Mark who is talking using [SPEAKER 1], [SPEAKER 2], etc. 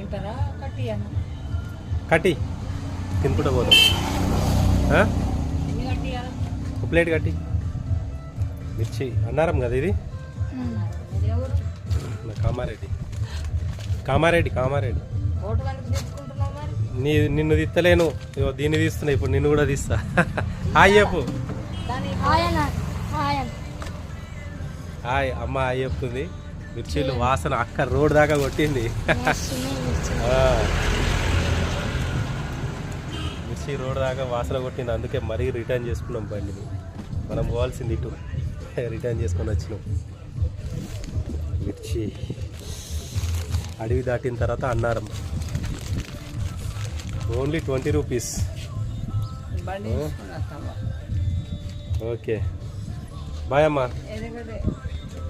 [SPEAKER 1] తింటారా కట్టి అన్న
[SPEAKER 2] కట్టి తినుకుంటా పోదాం.
[SPEAKER 1] ఎన్ని కట్టి
[SPEAKER 2] ఒక ప్లేట్ కట్టి. మిర్చి అన్నారం కదా ఇది. కామారెడ్డి కామారెడ్డి కామారెడ్డి. నిన్ను తీస్తలేను, దీన్ని తీస్తున్నా ఇప్పుడు, నిన్ను కూడా తీస్తా. హాయ్ చెప్పు. హాయ్ అమ్మ హాయ్ చెప్తుంది. మిర్చీలు వాసన అక్క రోడ్ దాకా కొట్టింది. మిర్చి రోడ్ దాకా వాసన కొట్టింది, అందుకే మరీ రిటర్న్ చేసుకున్నాం బండిని. మనం పోవాల్సింది ఇటు, రిటర్న్ చేసుకొని వచ్చినాం. మిర్చి అడవి దాటిన తర్వాత Annaram. Only 20 rupees. Okay bye అమ్మా.